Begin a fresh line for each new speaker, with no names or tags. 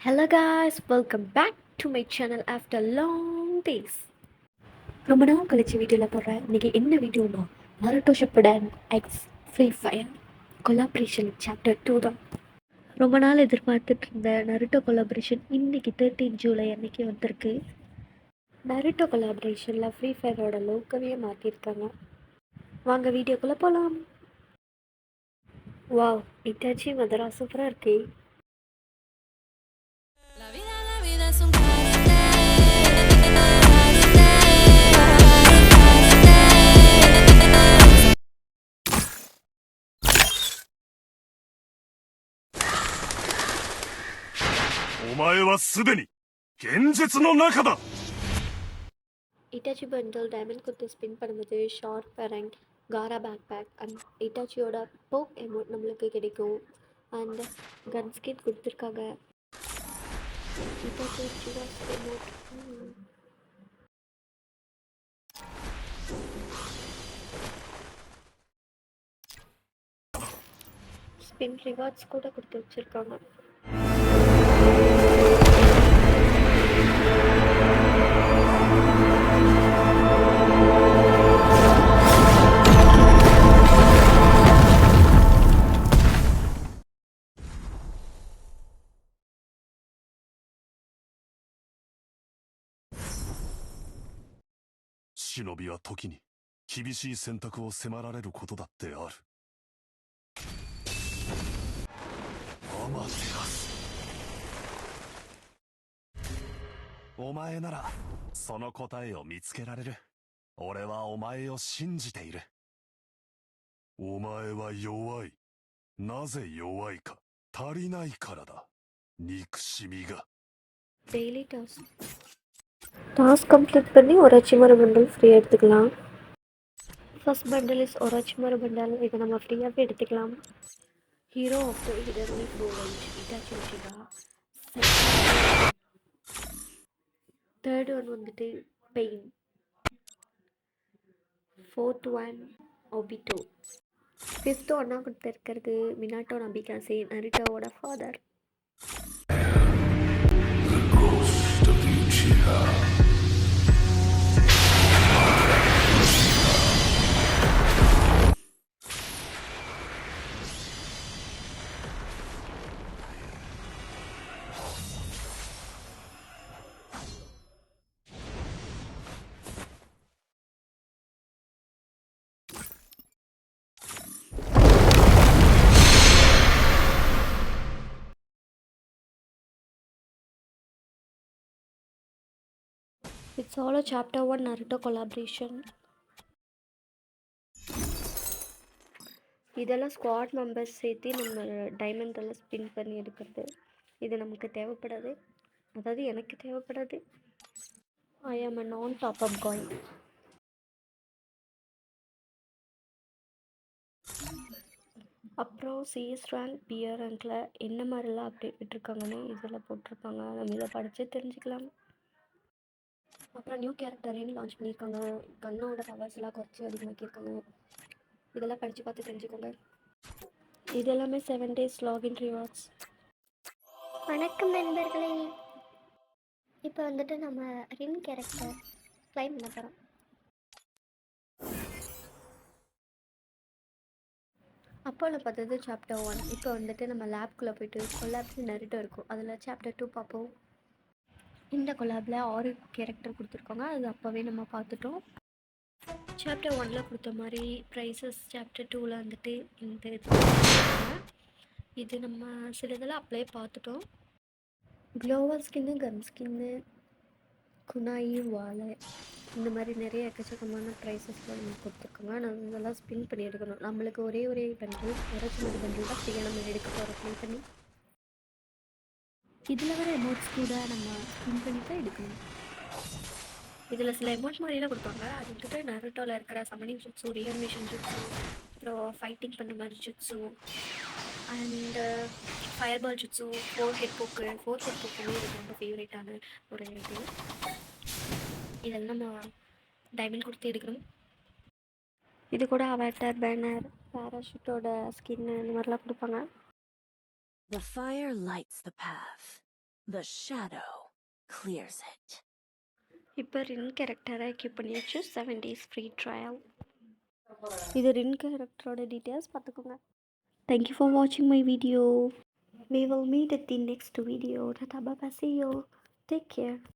Hello guys, welcome back to my channel after long days. ரொம்ப நாள் கழிச்சு வீடியோவில் போடுறேன். இன்னைக்கு என்ன வீடியோனா Naruto Shippuden x free fire collaboration chapter 2 தான். ரொம்ப நாள் எதிர்பார்த்துட்டு இருந்த நருட்டோ கொலாபரேஷன் இன்னைக்கு 13 ஜூலை அன்னைக்கு வந்திருக்கு. நருட்டோ கொலாபரேஷனில் ஃப்ரீ ஃபயரோட லோக்கவே மாற்றிருக்காங்க. வாங்க வீடியோக்குள்ளே போகலாம். வாவ், இட்டாச்சி மதுரா சூப்பராக இருக்கே.
La vida es un carrusel.
お前はすでに現実の中だ。
Itachi bundle diamond குத்து ஸ்பின் பண்ணும்போது ஷார்ப் பேரண்ட் காரா பேக் பேக் அண்ட் இட்டாச்சியோட போக் எமௌண்ட் நம்மளுக்கு கிடைக்கும். அண்ட் கன் ஸ்கின் கொடுத்துருக்காங்க. இட்டாச்சி சிவாஸ் எமௌண்ட் ஸ்பின் ரிவார்ட்ஸ் கூட கொடுத்து வச்சுருக்காங்க.
忍びは時に厳しい選択を迫られることだってある。アマテラス、お前ならその答えを見つけられる。俺はお前を信じている。お前は弱い。なぜ弱いか。足りないからだ。憎しみが。
டெய்லி டாஸ்க் கம்ப்ளீட் பண்ணி ஒரு அச்சிமர பண்டல் ஃப்ரீயாக எடுத்துக்கலாம். ஃபர்ஸ்ட் பண்டல் இஸ் ஒரு அச்சிமர பண்டல். இதை நம்ம ஃப்ரீயாகவே எடுத்துக்கலாம். ஹீரோ ஆஃப் த இடர்லி ப்ரோவைட் இட்டாச்சி வச்சுக்கா. தேர்ட் ஒன் வந்துட்டு Pain. Fourth one Obito. Fifth ஒன்னா கொடுத்துருக்கிறது மினாட்டோ நபிகாசே, நருட்டோவோட father. It's all a chapter 1 Naruto collaboration. இதெல்லாம் ஸ்குவாட் மெம்பர்ஸ் சேர்த்து நம்ம டைமண்ட் எல்லாம் ஸ்பின் பண்ணி எடுக்கிறது. இது நமக்கு தேவைப்படாது, அதாவது எனக்கு தேவைப்படாது. ஐ ஆம் அ நான் டாப் அப் காய். அப்புறம் சிஎஸ் ரேங்க் பிஆர் ரேங்கில் என்ன மாதிரிலாம் அப்டேட் விட்டுருக்காங்கன்னு இதில் போட்டிருக்காங்க. நம்ம இதை படித்து தெரிஞ்சுக்கலாம். அப்புறம் நியூ கேரக்டரையும் லான்ச் பண்ணியிருக்காங்க. கன்னோட பவர்ஸ் எல்லாம் குறைச்சி அதிகமாக்கியிருக்காங்க. இதெல்லாம் படித்து பார்த்து தெரிஞ்சுக்கோங்க. இது எல்லாமே 7 days லாகின் ரிவார்ட்ஸ்.
வணக்கம் நண்பர்களே. இப்போ வந்துட்டு நம்ம ரின் கேரக்டர் கிளைம் பண்ண போகிறோம்.
அப்போ நான் பார்த்தது சாப்டர் 1. இப்போ வந்துட்டு நம்ம லேப்குள்ளே போயிட்டு கொலாப்ஸ் நருட்டோ இருக்கும், அதில் சாப்டர் 2 பார்ப்போம். இந்த கொலாபில் 6 கேரக்டர் கொடுத்துருக்காங்க. அது அப்போவே நம்ம பார்த்துட்டோம். சாப்டர் 1ல் கொடுத்த மாதிரி ப்ரைஸஸ் சாப்டர் 2ல் வந்துட்டு இந்த இது நம்ம சில இதெல்லாம் அப்ளை பார்த்துட்டோம். க்ளோவல் ஸ்கின்னு, கன் ஸ்கின்னு, குனாயி வாழை, இந்த மாதிரி நிறைய எக்கச்சக்கமான ப்ரைஸஸ்லாம் நமக்கு கொடுத்துருக்காங்க. நம்ம இதெல்லாம் ஸ்பின் பண்ணி எடுக்கணும். நம்மளுக்கு ஒரே பண்டில், ஒரு பண்டில் தான் ஃப்ரீயாக நம்ம எடுக்க போகிறோம் ப்ளே பண்ணி. இதில் வர எமௌண்ட்ஸ் கூட நம்ம ஸ்பின் பண்ணி தான் எடுக்கணும். இதில் சில எமௌண்ட்ஸ் மாதிரிலாம் கொடுப்பாங்க. அது வந்துட்டு நருட்டோவில் இருக்கிற சமனிங் ஜுட்ஸு, ரியர்மிஷன் ஜுட்ஸு, அப்புறம் ஃபைட்டிங் பண்ணுற மாதிரி jutsu, and fire ball jutsu, forehead போக்குமே எனக்கு ரொம்ப ஃபேவரேட்டான ஒரு இது. இதெல்லாம் நம்ம டைமண்ட் கொடுத்து எடுக்கணும். இது கூட அவட்டார், பேனர், பேராஷூட்டோட ஸ்கின்னு இந்த மாதிரிலாம் கொடுப்பாங்க.
The fire lights the path. The shadow clears it.
இப்போ ரின் கேரக்டரை கீப் பண்ணியாச்சு 7 days ஃப்ரீ ட்ரையல். இது ரின் கேரக்டரோட டீட்டெயில்ஸ் பார்த்துக்கோங்க. தேங்க்யூ ஃபார் வாட்சிங் my video. We will meet at the next video. Tata bye bye. See you. Take care.